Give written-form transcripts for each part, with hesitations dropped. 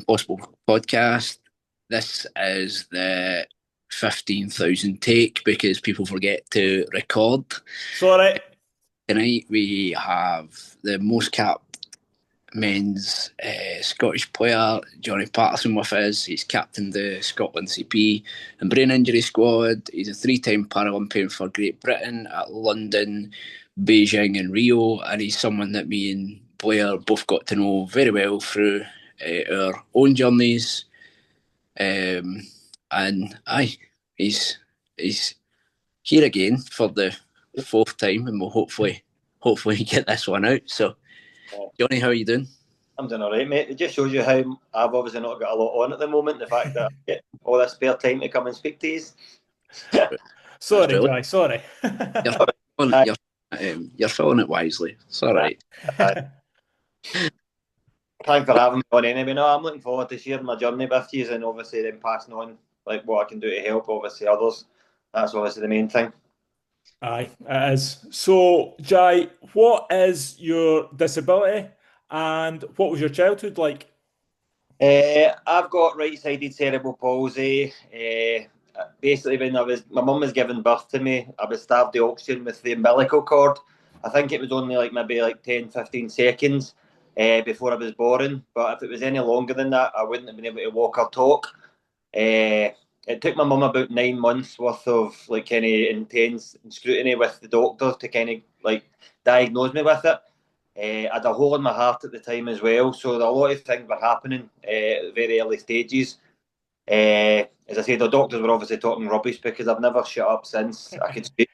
Impossible podcast. This is the 15,000 take because people forget to record. Sorry. Tonight we have the most capped men's Scottish player, Johnny Patterson, with us. He's captained the Scotland CP and brain injury squad. He's a three-time Paralympian for Great Britain at London, Beijing and Rio, and he's someone that me and Blair both got to know very well through our own journeys. And aye, he's here again for the fourth time, and we'll hopefully get this one out. So, Johnny, how are you doing? I'm doing all right, mate. It just shows you how I've obviously not got a lot on at the moment. The fact that I get all this spare time to come and speak to you. Sorry, Guy. Sorry. You're filling it wisely. It's all right. Thanks for having me on anyway. No, I'm looking forward to sharing my journey with you and obviously then passing on like what I can do to help obviously others. That's obviously the main thing. Aye, it is. So, Jai, what is your disability and what was your childhood like? I've got right-sided cerebral palsy. Basically, when my mum was giving birth to me, I was starved the oxygen with the umbilical cord. I think it was only maybe 10, 15 seconds before I was born. But if it was any longer than that, I wouldn't have been able to walk or talk. It took my mum about 9 months worth of kind of intense scrutiny with the doctors to kind of diagnose me with it. I had a hole in my heart at the time as well, so a lot of things were happening at very early stages. As I said, the doctors were obviously talking rubbish because I've never shut up since I could speak.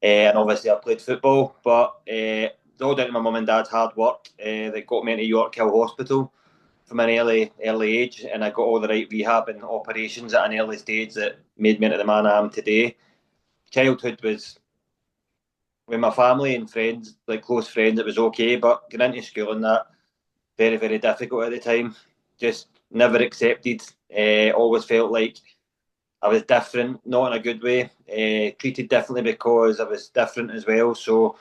And obviously I played football, but it's all down to my mum and dad's hard work. They got me into York Hill Hospital from an early age, and I got all the right rehab and operations at an early stage that made me into the man I am today. Childhood was with my family and friends, close friends, it was okay, but going into school and that, very, very difficult at the time. Just never accepted. Always felt like I was different, not in a good way. Treated differently because I was different as well. So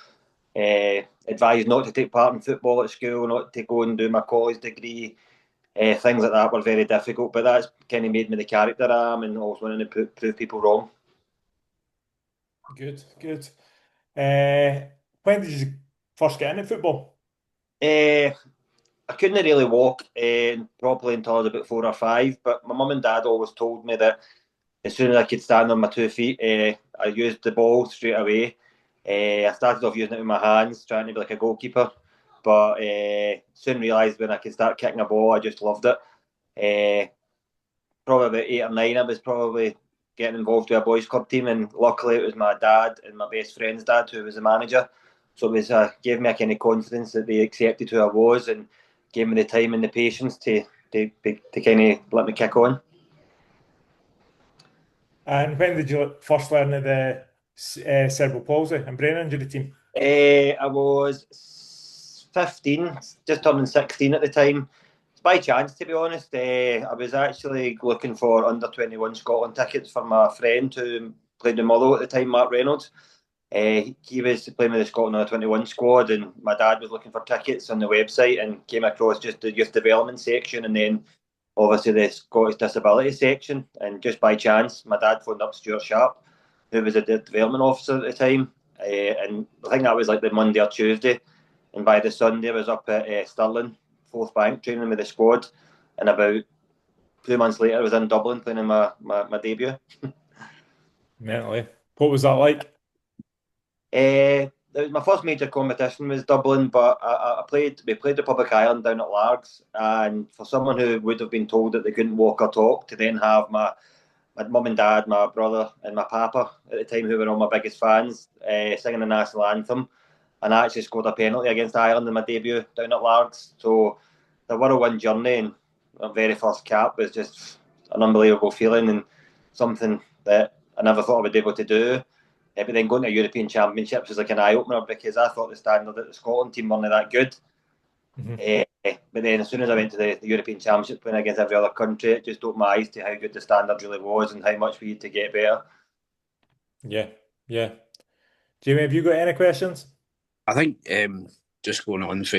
advised not to take part in football at school, not to go and do my college degree. Things like that were very difficult, but that's kind of made me the character I am and always wanting to prove people wrong. Good, good. When did you first get into football? I couldn't really walk properly until I was about 4 or 5, but my mum and dad always told me that as soon as I could stand on my 2 feet, I used the ball straight away. I started off using it with my hands, trying to be like a goalkeeper, but soon realised when I could start kicking a ball, I just loved it. Probably about 8 or 9, I was probably getting involved with a boys' club team, and luckily it was my dad and my best friend's dad who was the manager. So it was gave me a kind of confidence that they accepted who I was and gave me the time and the patience to kind of let me kick on. And when did you first learn of the cerebral palsy and brain injury team? I was 15, just turning 16 at the time. It's by chance, to be honest. I was actually looking for under-21 Scotland tickets for my friend who played with Motherwell at the time, Mark Reynolds. He was playing with the Scotland under-21 squad, and my dad was looking for tickets on the website and came across just the youth development section and then obviously the Scottish disability section. And just by chance, my dad phoned up Stuart Sharp, who was a development officer at the time. And I think that was the Monday or Tuesday. And by the Sunday, I was up at Stirling, Fourth Bank, training with the squad. And about 2 months later, I was in Dublin playing in my debut. Mentally. What was that like? My first major competition was Dublin, but we played Republic Island down at Largs, and for someone who would have been told that they couldn't walk or talk, to then have my mum and dad, my brother and my papa at the time, who were all my biggest fans, singing the national anthem, and I actually scored a penalty against Ireland in my debut down at Largs. So the whirlwind journey and my very first cap was just an unbelievable feeling and something that I never thought I would be able to do. But then going to European Championships was like an eye opener because I thought the standard at the Scotland team weren't that good. But then as soon as I went to the European Championship playing against every other country, it just opened my eyes to how good the standard really was and how much we had to get better. Yeah, yeah. Jamie, have you got any questions? I think just going on for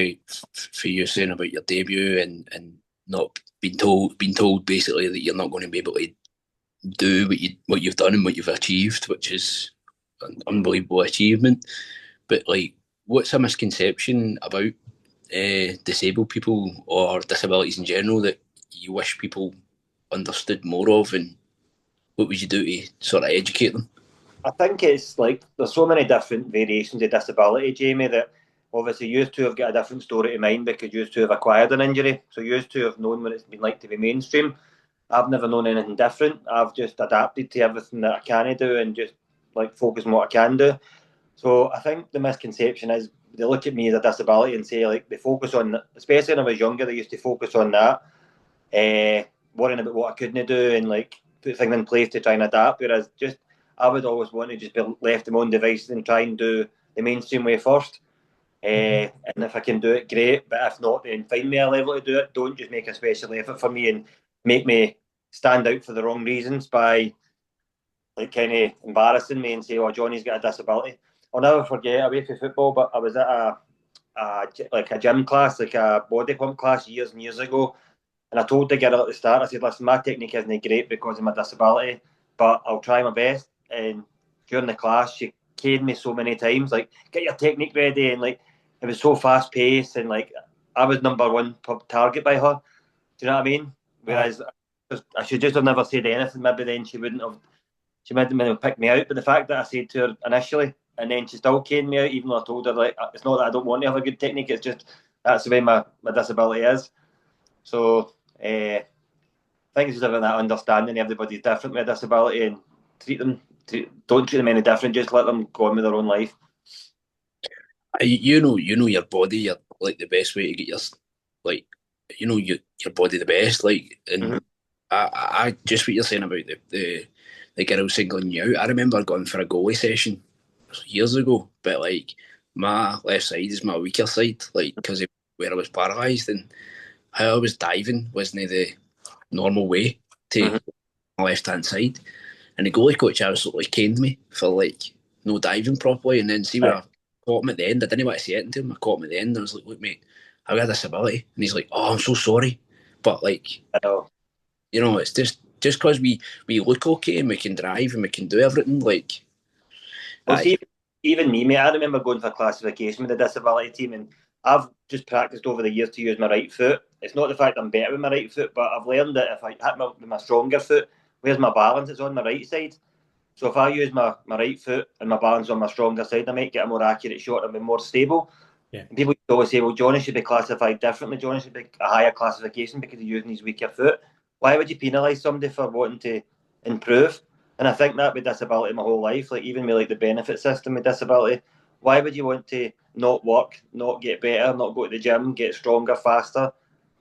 you saying about your debut and not been told basically that you're not going to be able to do what you've done and what you've achieved, which is an unbelievable achievement. But like, what's a misconception about disabled people or disabilities in general that you wish people understood more of, and what would you do to sort of educate them? I think it's like there's so many different variations of disability, Jamie, that obviously you two have got a different story to mine because you two have acquired an injury. So you two have known what it's been like to be mainstream. I've never known anything different. I've just adapted to everything that I can do and just like focus on what I can do. So I think the misconception is they look at me as a disability and say like they focus on, especially when I was younger, they used to focus on that, worrying about what I couldn't do and like put things in place to try and adapt. Whereas just I would always want to just be left to my own devices and try and do the mainstream way first. And if I can do it, great. But if not, then find me a level to do it. Don't just make a special effort for me and make me stand out for the wrong reasons by like kind of embarrassing me and say, "Oh, Johnny's got a disability." I'll never forget away from football, but I was at a gym class, like a body pump class years and years ago, and I told the girl at the start, I said, "Listen, my technique isn't great because of my disability, but I'll try my best." And during the class, she caned me so many times, like, "Get your technique ready," and like it was so fast paced, and like I was number one target by her. Do you know what I mean? Whereas I should just have never said anything. Maybe then she wouldn't have. She might have picked me out. But the fact that I said to her initially, and then she still caned me out, even though I told her like it's not that I don't want to have a good technique. It's just that's the way my disability is. So I think it's just having that understanding everybody's different with a disability and don't treat them any different. Just let them go on with their own life. You know your body. You're like the best way to get your like, your body the best. Like, and I just what you're saying about the girl singling you out. I remember going for a goalie session years ago, but like my left side is my weaker side, like because of where I was paralysed and how I was diving wasn't the normal way to my left hand side. And the goalie coach absolutely caned me for like no diving properly, and then see where I caught him at the end. I didn't want to say it to him. I caught him at the end. I was like, "Look, mate, I've got a disability," and he's like, "Oh, I'm so sorry," but like, it's just because we look okay and we can drive and we can do everything. Like, well, see, even me, mate, I remember going for classification with the disability team, and I've just practiced over the years to use my right foot. It's not the fact I'm better with my right foot, but I've learned that if I hit with my stronger foot, where's my balance? It's on my right side. So if I use my right foot and my balance on my stronger side, I might get a more accurate shot and be more stable. Yeah. And people always say, "Well, Johnny should be classified differently. Johnny should be a higher classification because he's using his weaker foot." Why would you penalise somebody for wanting to improve? And I think that with disability my whole life, like even with like the benefit system with disability, why would you want to not work, not get better, not go to the gym, get stronger, faster?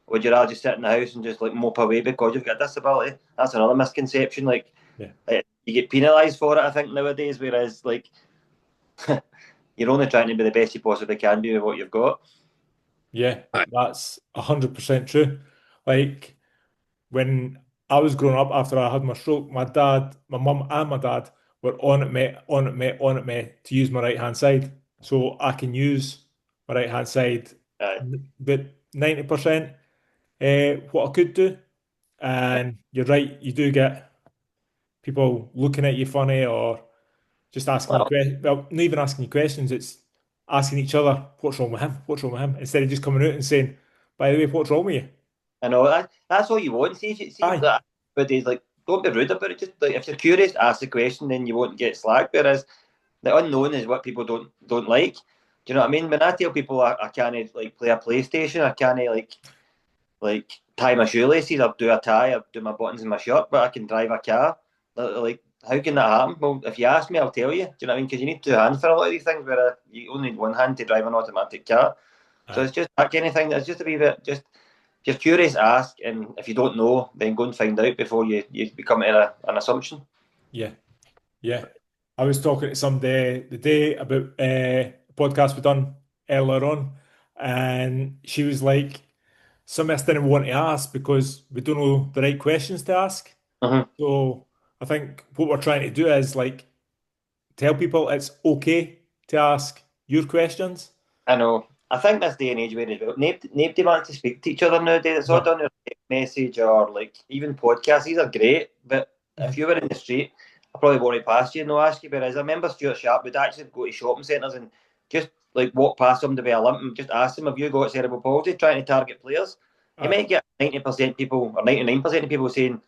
Would you rather just sit in the house and just like mope away because you've got a disability? That's another misconception. Like, you get penalised for it, I think, nowadays, whereas like you're only trying to be the best you possibly can be with what you've got. Yeah, that's 100% true. Like when I was growing up after I had my stroke, my dad, my mum and my dad were on at me to use my right hand side. So I can use my right hand side, but 90% what I could do. And you're right, you do get people looking at you funny or just asking you questions. Well, not even asking you questions, it's asking each other, what's wrong with him? What's wrong with him? Instead of just coming out and saying, by the way, what's wrong with you? I know that's all you want. See that, but he's like, don't be rude about it. Just like if you're curious, ask the question, then you won't get slack. Whereas the unknown is what people don't like. Do you know what I mean? When I tell people I can't like play a PlayStation, I can't like tie my shoelaces, or do a tie, or do my buttons in my shirt, but I can drive a car. Like, how can that happen? Well, if you ask me, I'll tell you. Do you know what I mean? Because you need two hands for a lot of these things, where you only need one hand to drive an automatic car. So it's just that kind of thing. It's just a wee bit. Just if you're curious, ask, and if you don't know, then go and find out before you become an assumption. Yeah, yeah. I was talking to somebody the day about a podcast we done earlier on, and she was like, some of us didn't want to ask because we don't know the right questions to ask. So I think what we're trying to do is like tell people it's okay to ask your questions. I know. I think this day and age where as well, nobody wants to speak to each other nowadays. It's all done message or like even podcasts, these are great. But if you were in the street, I probably won't pass you and no ask you. But as I remember, Stuart Sharp would actually go to shopping centres and just like walk past somebody with a limp and just ask them, "Have you got cerebral palsy?" Trying to target players. You might get 90% people or 99% of people saying,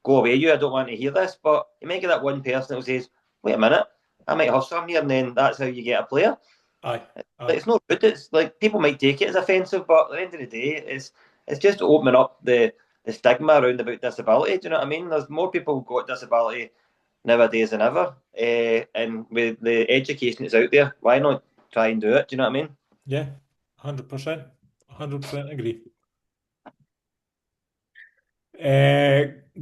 "Go away, you! I don't want to hear this." But you might get that one person who says, "Wait a minute, I might have some here," and then that's how you get a player. Aye. It's not good. It's like people might take it as offensive, but at the end of the day, it's just opening up the stigma around about disability. Do you know what I mean? There's more people got disability nowadays than ever, and with the education that's out there, why not try and do it? Do you know what I mean? Yeah, 100%. 100% agree.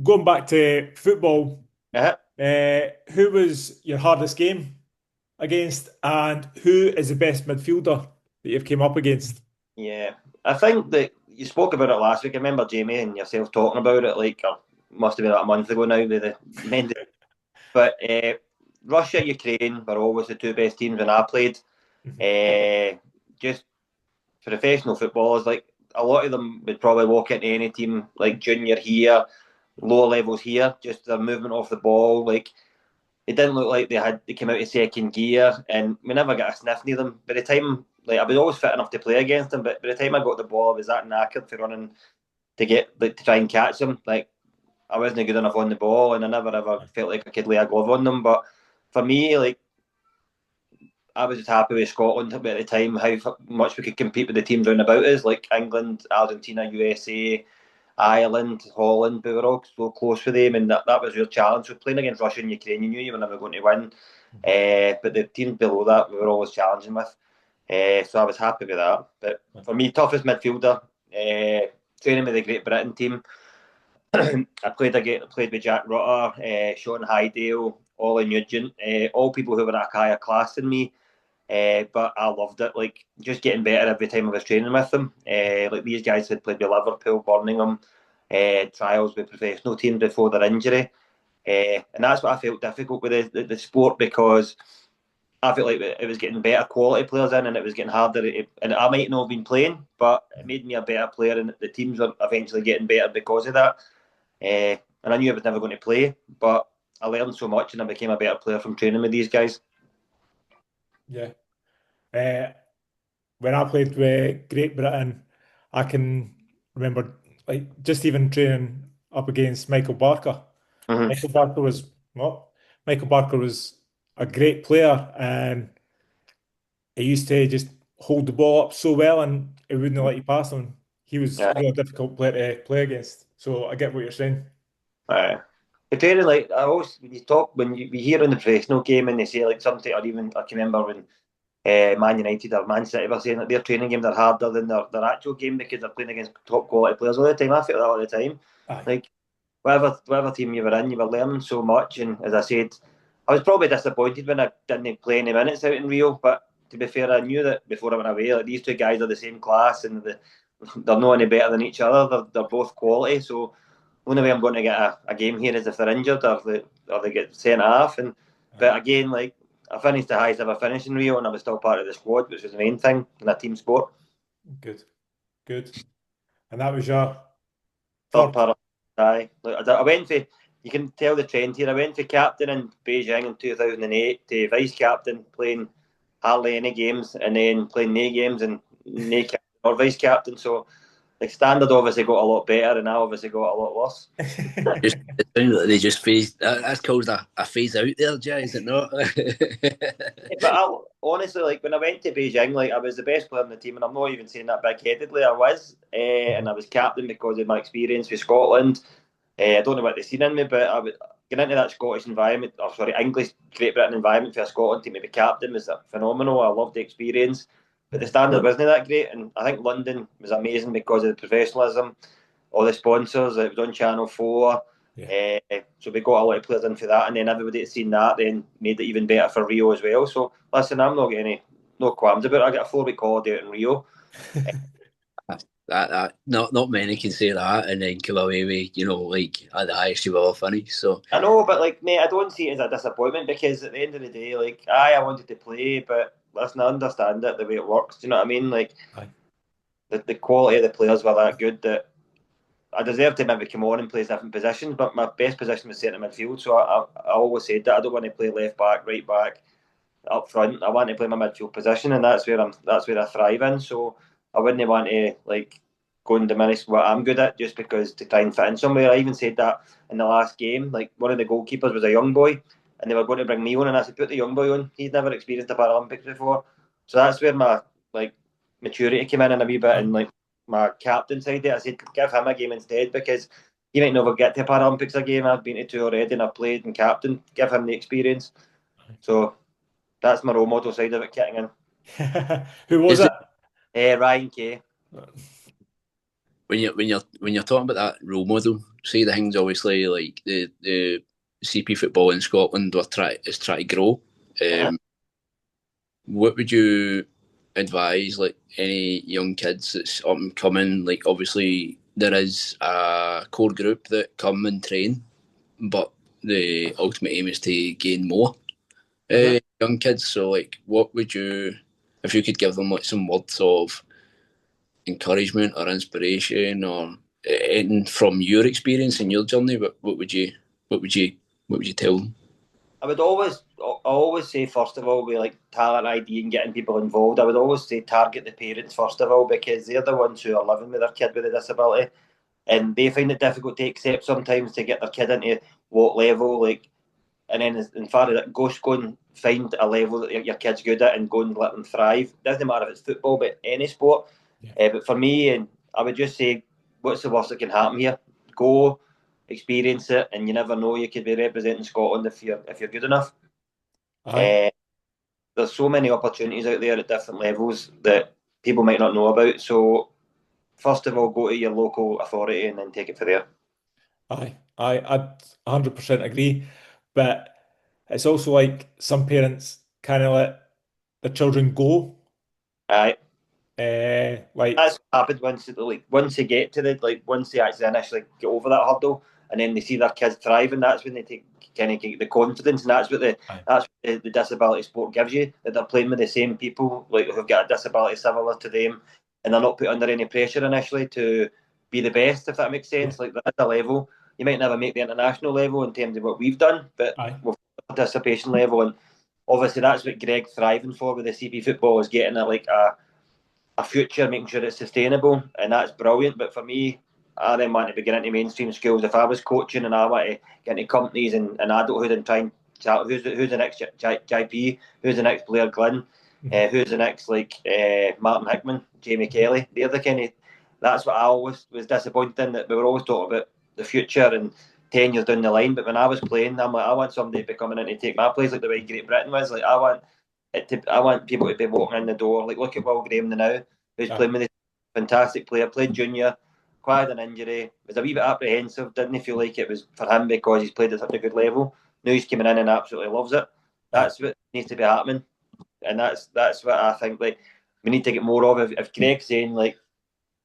Going back to football, who was your hardest game against, and who is the best midfielder that you've came up against? Yeah, I think that you spoke about it last week. I remember Jamie and yourself talking about it, like must have been about a month ago now with the men. But Russia, Ukraine were always the two best teams when I played. Just professional footballers, like a lot of them would probably walk into any team, like junior here, lower levels here, just their movement off the ball. Like it didn't look like they came out of second gear, and we never got a sniff near them. By the time, like I was always fit enough to play against them, but by the time I got the ball, I was that knackered for running to get like to try and catch them. Like I wasn't good enough on the ball, and I never ever felt like I could lay a glove on them. But for me, like I was just happy with Scotland at the time, how much we could compete with the teams round about us, like England, Argentina, USA, Ireland, Holland. We were all so close with them, and that was your challenge. So playing against Russia and Ukraine, you knew you were never going to win. But the teams below that, we were always challenging with. So I was happy with that. But for me, toughest midfielder, training with the Great Britain team. I played with Jack Rutter, Sean Hydale, Ollie Nugent, all people who were a higher class than me. But I loved it, like just getting better every time I was training with them. Like these guys had played with Liverpool, Birmingham, trials with professional teams before their injury. And that's what I felt difficult with the sport, because I felt like it was getting better quality players in, and it was getting harder. And I might not have been playing, but it made me a better player, and the teams were eventually getting better because of that. And I knew I was never going to play, but I learned so much, and I became a better player from training with these guys. Yeah. When I played with Great Britain, I can remember like just even training up against Michael Barker. Mm-hmm. Michael Barker was a great player, and he used to just hold the ball up so well, and he wouldn't let you pass him. He was a real difficult player to play against. So I get what you're saying. The training, like I always, when you hear in the professional game and they say like something, or even I can remember when Man United or Man City were saying that their training games are harder than their actual game because they're playing against top quality players all the time. I feel that all the time. Aye. Like whatever team you were in, you were learning so much. And as I said, I was probably disappointed when I didn't play any minutes out in Rio. But to be fair, I knew that before I went away, like these two guys are the same class and they're not any better than each other. They're both quality. So the only way I'm going to get a game here is if they're injured or they get sent off. But again, like I finished the highest ever finish in Rio, and I was still part of the squad, which was the main thing in a team sport. Good. And that was your third Paralympian. Aye, I went for. You can tell the trend here. I went for captain in Beijing in 2008 to vice captain, playing hardly any games, and then playing no games and no captain or vice captain. So the standard obviously got a lot better, and I obviously got a lot worse. It sounds like they just phased. That's called a phase out there, Jay, is it not? But honestly, like when I went to Beijing, like I was the best player in the team, and I'm not even saying that big-headedly. I was, and I was captain because of my experience with Scotland. I don't know what they've seen in me, but I would get into that Scottish environment, English Great Britain environment for a Scotland team to be captain was phenomenal. I loved the experience, but the standard wasn't that great, and I think London was amazing because of the professionalism, all the sponsors. It was on Channel 4. Yeah. So we got a lot of players in for that, and then everybody had seen that, then made it even better for Rio as well. So listen, I'm not getting no qualms about it. I got a 4-week holiday out in Rio. That not many can say that and then come away with like at the highest you've ever finished. So I know, but like mate, I don't see it as a disappointment because at the end of the day, like I wanted to play, but listen, I understand it the way it works. Do you know what I mean? Like the quality of the players were that good that I deserve to maybe come on and play different positions, but my best position was centre midfield. So I always said that I don't want to play left back, right back, up front. I want to play my midfield position, and that's where I thrive in. So I wouldn't want to like go and diminish what I'm good at just because to try and fit in somewhere. I even said that in the last game. Like one of the goalkeepers was a young boy, and they were going to bring me on, and I said put the young boy on. He's never experienced the Paralympics before, so that's where my like maturity came in a wee bit, and like my captain side there, I said give him a game instead because he might never get to Paralympics a game. I've been to two already, and I've played and captain. Give him the experience. So that's my role model side of it kicking in. Who was it? Ryan Kay. When you're talking about that role model, say the things obviously like the CP football in Scotland is trying to grow. What would you advise like any young kids that's up and coming? Like obviously there is a core group that come and train, but the ultimate aim is to gain more young kids. So like, what would you, if you could give them like some words of encouragement or inspiration or anything from your experience and your journey, what would you tell them? I always say first of all, we like talent ID and getting people involved. I would always say target the parents first of all because they're the ones who are living with their kid with a disability, and they find it difficult to accept sometimes to get their kid into what level. Like, and then in far as that, go and find a level that your kid's good at and go and let them thrive. Doesn't matter if it's football, but any sport. But for me, and I would just say, what's the worst that can happen here? Go, experience it, and you never know. You could be representing Scotland if you're good enough. There's so many opportunities out there at different levels that people might not know about. So, first of all, go to your local authority and then take it from there. I'd 100% agree, but it's also like some parents kind of let their children go. Like that's what happens once they get to once they actually initially get over that hurdle, and then they see their kids thriving. That's when they take kind of get the confidence, and that's what the disability sport gives you. That they're playing with the same people like who've got a disability similar to them, and they're not put under any pressure initially to be the best. If that makes sense, like at a level, you might never make the international level in terms of what we've done, but we've got participation level, and obviously that's what Greg's thriving for with the CP football is getting a future, making sure it's sustainable, and that's brilliant. But for me, I then want to be getting into mainstream schools. If I was coaching and I want to get into companies and adulthood and try and chat who's the next JP, who's the next Blair Glynn, who's the next Martin Hickman, Jamie Kelly. They're the kind of, that's what I always was disappointed in, that we were always talking about the future and 10 years down the line. But when I was playing, I'm like, I want somebody to be coming in to take my place like the way Great Britain was. Like I want people to be walking in the door. Like, look at Will Graham now, who's playing with a fantastic player, played junior, acquired an injury, was a wee bit apprehensive, didn't feel like it was for him because he's played at such a good level. Now he's coming in and absolutely loves it. That's what needs to be happening. And that's what I think like we need to get more of. If Greg's saying like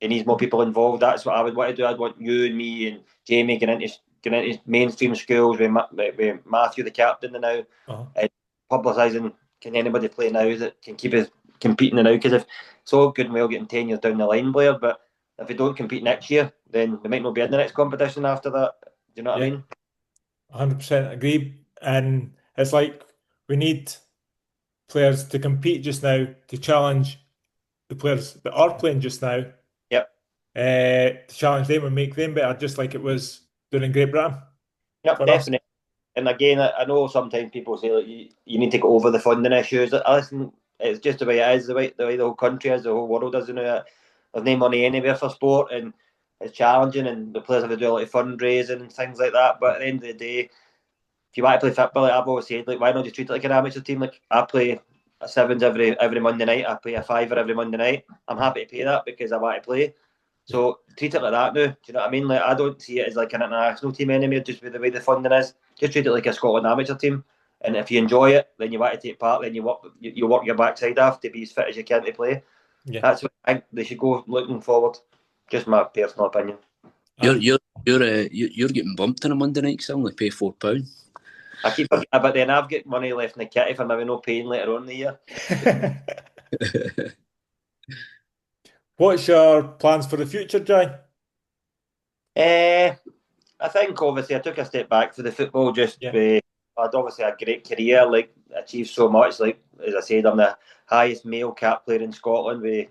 he needs more people involved, that's what I would want to do. I'd want you and me and Jamie getting into mainstream schools with Matthew the captain now, and publicising. Can anybody play now that can keep us competing now? Because if it's all good and well getting 10 years down the line, Blair, but if we don't compete next year, then we might not be in the next competition after that. Do you know what I mean? 100% agree. And it's like we need players to compete just now, to challenge the players that are playing just now. Yep. To challenge them and make them better, just like it was doing in Great Britain. Yep, definitely. And again, I know sometimes people say like, you need to go over the funding issues. Listen, it's just the way it is, the way the whole country is, the whole world is. There's no money anywhere for sport, and it's challenging, and the players have to do a lot of fundraising and things like that. But at the end of the day, if you want to play football, like I've always said, like why not just treat it like an amateur team? Like I play a sevens every Monday night, I play a fiver every Monday night. I'm happy to pay that because I want to play. So treat it like that now. Do you know what I mean? Like I don't see it as like an international team anymore, just with the way the funding is. Just treat it like a Scotland amateur team. And if you enjoy it, then you want to take part. Then you work your backside off to be as fit as you can to play. That's what I think they should go looking forward. Just my personal opinion. You're getting bumped on a Monday night, so only pay £4. I keep forgetting, but then I've got money left in the kitty for maybe no paying later on in the year. What's your plans for the future, Jai? I think obviously I took a step back for the football. Yeah. I'd obviously had a great career, like achieved so much. Like as I said, I'm the highest male cap player in Scotland. We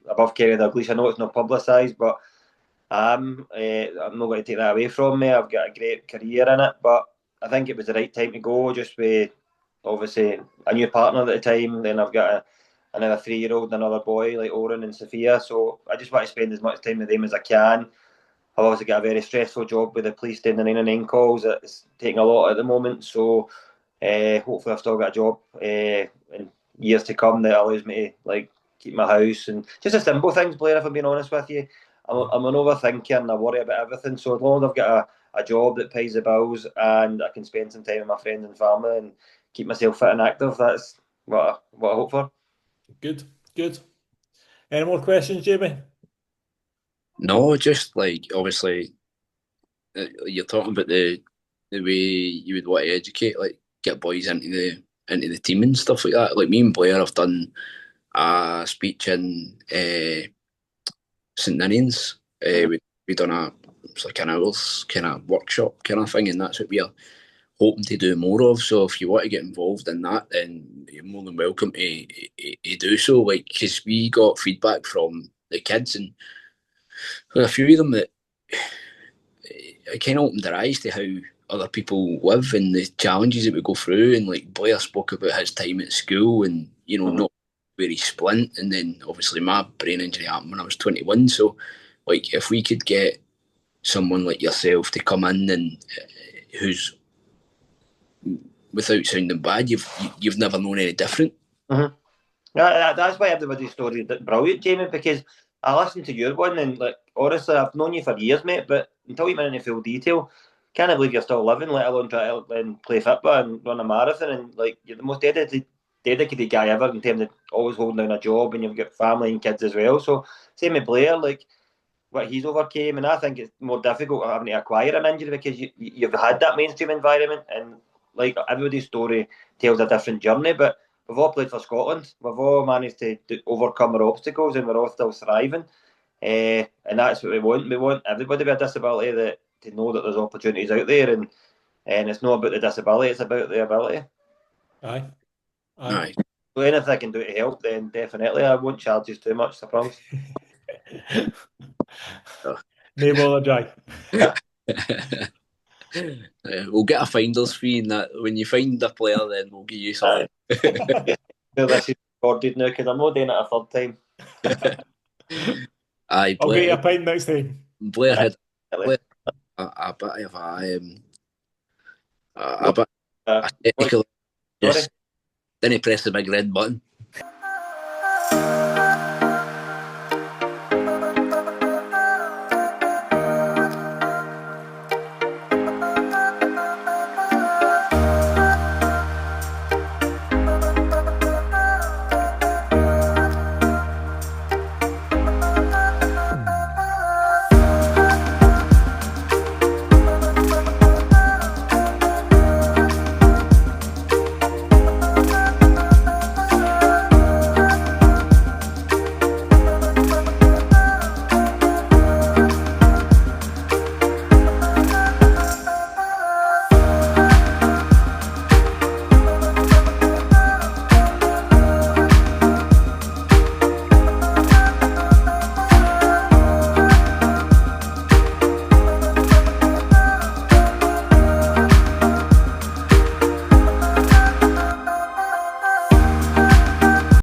above Kerry Dalglish. I know it's not publicised, but I'm not going to take that away from me. I've got a great career in it, but I think it was the right time to go. Just with obviously a new partner at the time. Then I've got another 3-year-old, another boy like Oren and Sophia. So I just want to spend as much time with them as I can. I've also got a very stressful job with the police doing the 999 calls. It's taking a lot at the moment. So hopefully I've still got a job in years to come that allows me to like keep my house and just the simple things, Blair, if I'm being honest with you. I'm an overthinker and I worry about everything. So as long as I've got a job that pays the bills and I can spend some time with my friends and family and keep myself fit and active, that's what I hope for. Good, good. Any more questions, Jamie? No, just like obviously you're talking about the way you would want to educate, like get boys into the team and stuff like that. Like me and Blair have done a speech in St Ninians. We done it's like an hours kind of workshop kind of thing, and that's what we're hoping to do more of. So if you want to get involved in that, then you're more than welcome to do so. Like, because we got feedback from the kids, and a few of them that it kind of opened their eyes to how other people live and the challenges that we go through. And like Blair spoke about his time at school, and not where he splint, and then obviously my brain injury happened when I was 21. So, like, if we could get someone like yourself to come in and who's, without sounding bad, you've never known any different. Mm-hmm. That's why everybody's story is brilliant, Jamie, because I listened to your one and like honestly I've known you for years, mate, but until you went into full detail, can't believe you're still living, let alone try to play football and run a marathon, and like you're the most dedicated guy ever in terms of always holding down a job, and you've got family and kids as well. So same with Blair, like what he's overcame, and I think it's more difficult having to acquire an injury because you've had that mainstream environment, and like everybody's story tells a different journey, but we've all played for Scotland. We've all managed to overcome our obstacles, and we're all still thriving. And that's what we want. We want everybody with a disability to know that there's opportunities out there, and it's not about the disability; it's about the ability. Aye. So anything I can do to help, then definitely. I won't charge you too much, I promise. No bother, Jack. We'll get a finder's fee in that. When you find a player, then we'll give you something. So this is recorded now because I'm not doing it a third time. Aye, I'll get you a pint next time. Blair had a bit of a bit technical. Just didn't press the big red button.